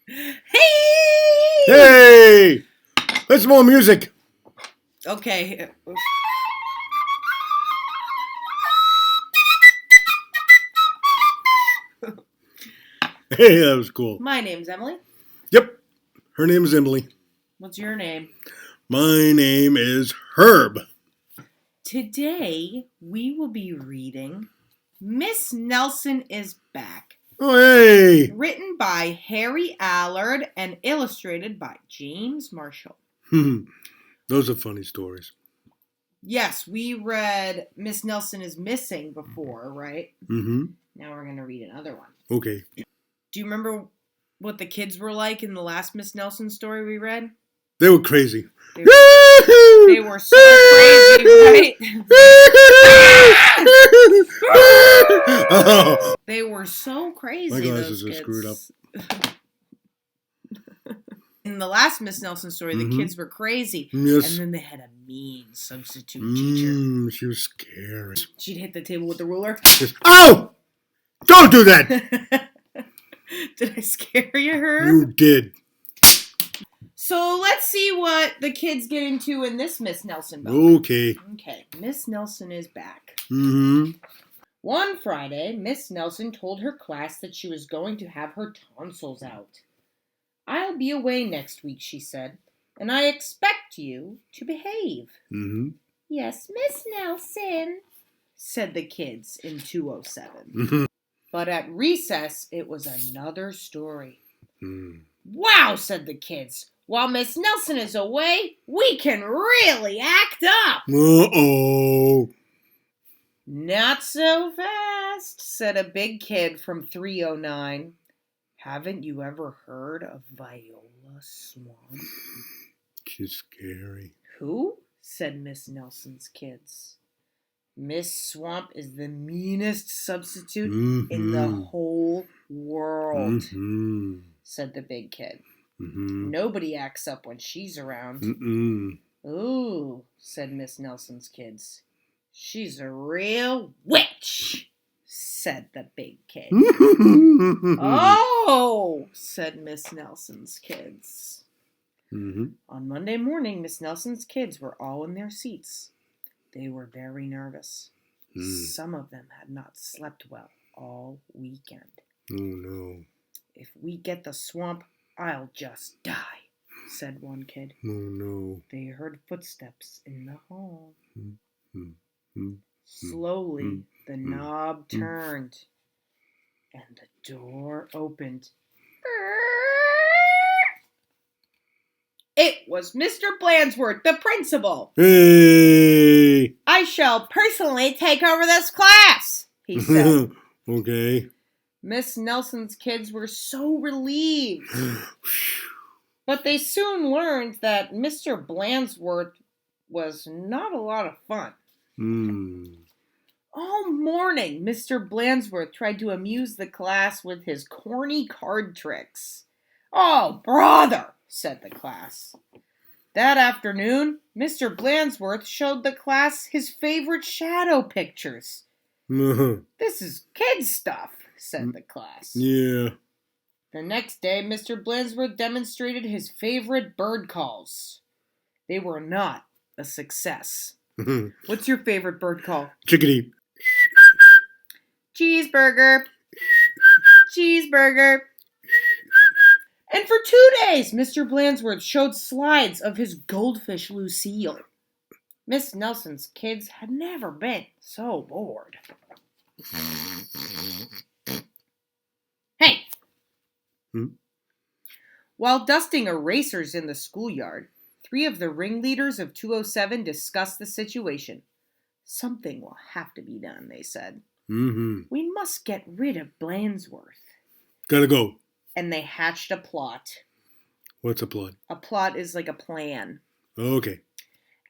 Hey! Hey! Let's more music. Okay. Hey, that was cool. My name's Emily. Yep. Her name is Emily. What's your name? My name is Herb. Today, we will be reading Miss Nelson is Back. Oh, hey! Written by Harry Allard and illustrated by James Marshall. Those are funny stories. Yes, we read Miss Nelson is Missing before, right? Mm-hmm. Now we're going to read another one. Okay. Do you remember what the kids were like in the last Miss Nelson story we read? They were crazy. They were so crazy, right? Oh, They were so crazy. my glasses those are screwed up. In the last Miss Nelson story, the kids were crazy. Yes. And then they had a mean substitute teacher. She was scary. She'd hit the table with the ruler. Yes. Oh! Don't do that! Did I scare you, Herb? You did. So let's see what the kids get into in this Miss Nelson book. Okay. Okay, Miss Nelson is back. Mm-hmm. One Friday, Miss Nelson told her class that she was going to have her tonsils out. "I'll be away next week," she said, "and I expect you to behave." Mm-hmm. "Yes, Miss Nelson," said the kids in 207. Mm-hmm. But at recess, it was another story. Mm. "Wow," said the kids. "While Miss Nelson is away, we can really act up." Uh-oh. "Not so fast," said a big kid from 309. "Haven't you ever heard of Viola Swamp?" She's scary. "Who?" said Miss Nelson's kids. "Miss Swamp is the meanest substitute in the whole world," said the big kid. "Nobody acts up when she's around." "Ooh," said Miss Nelson's kids. "She's a real witch," said the big kid. "Oh," said Miss Nelson's kids. On Monday morning, Miss Nelson's kids were all in their seats. They were very nervous. Some of them had not slept well all weekend. Oh, no. "If we get the swamp, I'll just die," said one kid. Oh, no. They heard footsteps in the hall. Slowly, the knob turned, and the door opened. It was Mr. Blandsworth, the principal. Hey! "I shall personally take over this class," he said. Okay. Miss Nelson's kids were so relieved. But they soon learned that Mr. Blandsworth was not a lot of fun. All morning, Mr. Blandsworth tried to amuse the class with his corny card tricks. "Oh, brother," said the class. That afternoon, Mr. Blandsworth showed the class his favorite shadow pictures. "This is kid stuff," said the class. Yeah. The next day, Mr. Blandsworth demonstrated his favorite bird calls. They were not a success. What's your favorite bird call? Chickadee. Cheeseburger. Cheeseburger. And for 2 days, Mr. Blandsworth showed slides of his goldfish Lucille. Miss Nelson's kids had never been so bored. Hey! While dusting erasers in the schoolyard, 3 of the ringleaders of 207 discussed the situation. "Something will have to be done," they said. "We must get rid of Blandsworth." Gotta go. And they hatched a plot. What's a plot? A plot is like a plan. Okay.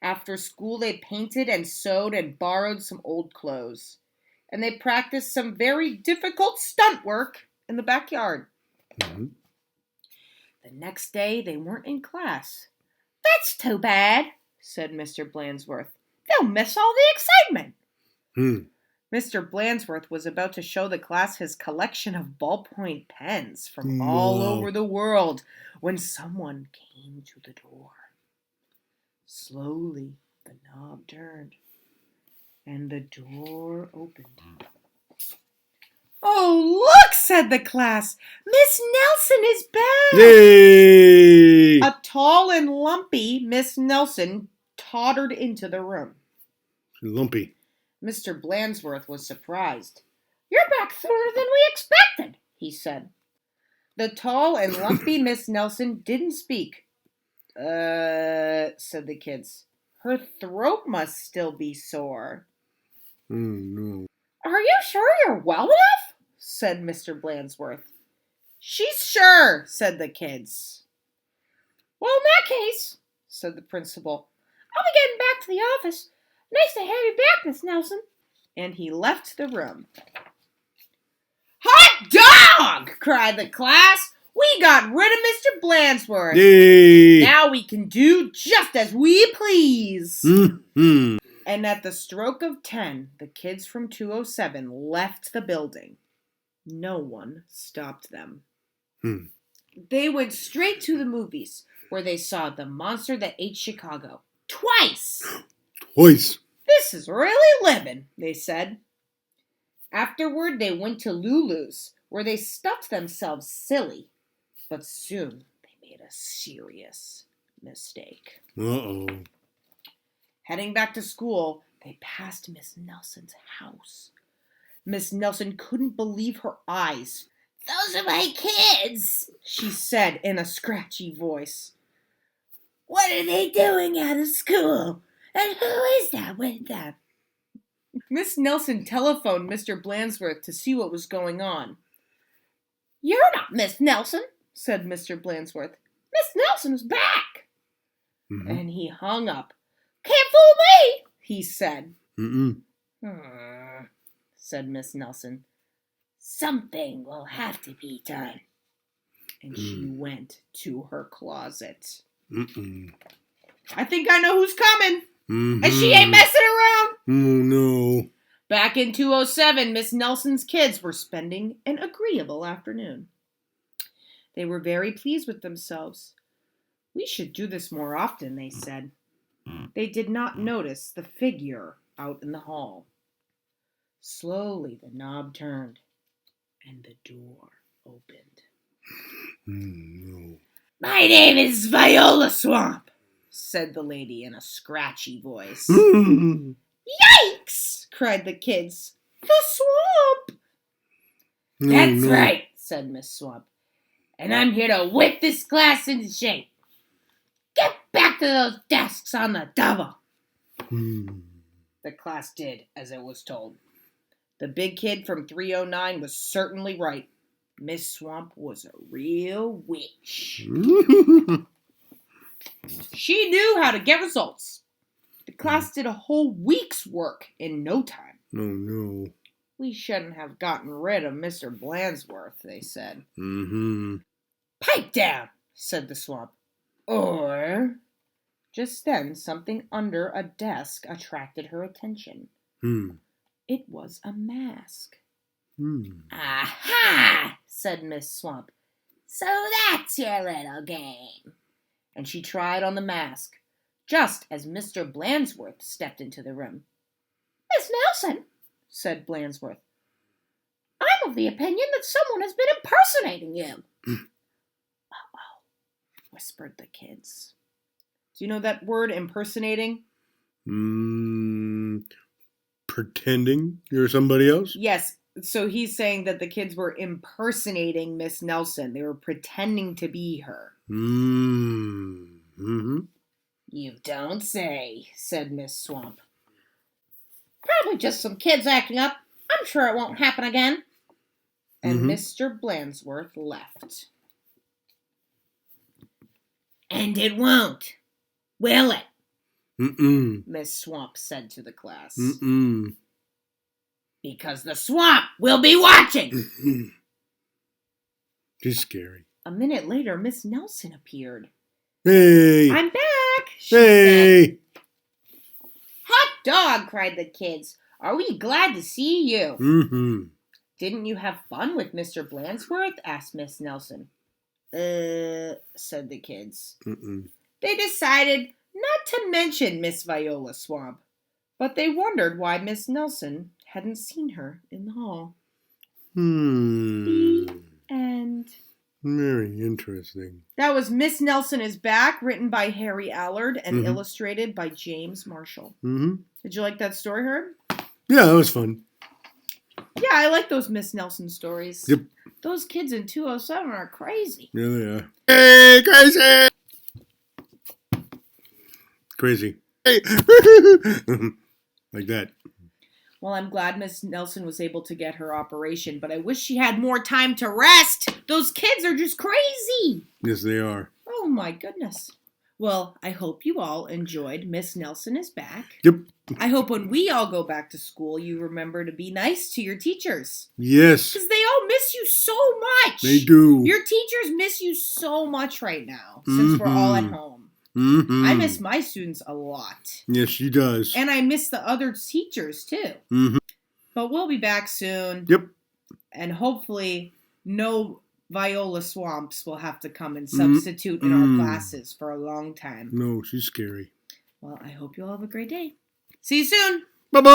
After school, they painted and sewed and borrowed some old clothes. And they practiced some very difficult stunt work in the backyard. The next day, they weren't in class. "That's too bad," said Mr. Blandsworth. "They'll miss all the excitement." Mr. Blansworth was about to show the class his collection of ballpoint pens from all over the world when someone came to the door. Slowly, the knob turned, and the door opened. "Oh, look," said the class. "Miss Nelson is back." Yay! A tall and lumpy Miss Nelson tottered into the room. Lumpy. Mr. Blansworth was surprised. "You're back sooner than we expected," he said. The tall and lumpy Miss Nelson didn't speak. Said the kids. "Her throat must still be sore." Oh, no. "Are you sure you're well enough?" said Mr. Blansworth. "She's sure," said the kids. "Well, in that case," said the principal, "I'll be getting back to the office. Nice to have you back, Miss Nelson." And he left the room. "Hot dog!" cried the class. "We got rid of Mr. Blansworth. Yay! Now we can do just as we please." Mm-hmm. And at the stroke of 10, the kids from 207 left the building. No one stopped them. They went straight to the movies, where they saw The Monster That Ate Chicago. Twice! Twice. "This is really living," they said. Afterward, they went to Lulu's, where they stuffed themselves silly. But soon, they made a serious mistake. Uh-oh. Heading back to school, they passed Miss Nelson's house. Miss Nelson couldn't believe her eyes. "Those are my kids," she said in a scratchy voice. "What are they doing out of school? And who is that with them?" Miss Nelson telephoned Mr. Blansworth to see what was going on. "You're not Miss Nelson," said Mr. Blansworth. "Miss Nelson's back." Mm-hmm. And he hung up. "Can't fool me," he said. Said Miss Nelson. "Something will have to be done." And she went to her closet. "I think I know who's coming. And she ain't messing around." Oh, no. Back in 207, Miss Nelson's kids were spending an agreeable afternoon. They were very pleased with themselves. "We should do this more often," they said. They did not notice the figure out in the hall. Slowly the knob turned, and the door opened. No. "My name is Viola Swamp," said the lady in a scratchy voice. "Yikes!" cried the kids. "The swamp!" "That's right," said Miss Swamp. "And I'm here to whip this class into shape. Get back to those desks on the double." The class did as it was told. The big kid from 309 was certainly right. Miss Swamp was a real witch. She knew how to get results. The class did a whole week's work in no time. Oh, no. "We shouldn't have gotten rid of Mr. Blansworth," they said. "Pipe down," said the Swamp. Or... Just then, something under a desk attracted her attention. It was a mask. "Aha!" said Miss Swamp. "So that's your little game." And she tried on the mask, just as Mr. Blansworth stepped into the room. "Miss Nelson," said Blansworth, "I'm of the opinion that someone has been impersonating you." "Uh-oh," whispered the kids. Do you know that word, impersonating? Pretending you're somebody else? Yes. So he's saying that the kids were impersonating Miss Nelson. They were pretending to be her. "You don't say," said Miss Swamp. "Probably just some kids acting up. I'm sure it won't happen again." And Mr. Blansworth left. "And it won't, will it?" Miss Swamp said to the class. "Because the swamp will be watching." She's scary. A minute later, Miss Nelson appeared. "Hey! "I'm back," she said. Hey! "Hot dog!" cried the kids. Are we glad to see you? Mm-hmm. Didn't you have fun with Mr. Blansworth? Asked Miss Nelson. Said the kids. Mm-mm. They decided not to mention Miss Viola Swamp, but they wondered why Miss Nelson hadn't seen her in the hall. And Very interesting. that was Miss Nelson is Back, written by Harry Allard and Mhm. illustrated by James Marshall. Mm-hmm. Did you like that story, Herb? Yeah, that was fun. Yeah, I like those Miss Nelson stories. Yep. Those kids in 207 are crazy. Yeah, they are. Hey, crazy! Crazy. Hey! Like that. Well, I'm glad Miss Nelson was able to get her operation, but I wish she had more time to rest. Those kids are just crazy. Yes, they are. Oh, my goodness. Well, I hope you all enjoyed Miss Nelson is Back. Yep. I hope when we all go back to school, you remember to be nice to your teachers. Yes, Because they all miss you so much. they do. Your teachers miss you so much right now, since we're all at home. Mm-hmm. I miss my students a lot. Yes, she does. And I miss the other teachers, too. Mm-hmm. But we'll be back soon. Yep. And hopefully no Viola Swamps will have to come and substitute in our classes for a long time. No, she's scary. Well, I hope you all have a great day. See you soon. Bye-bye!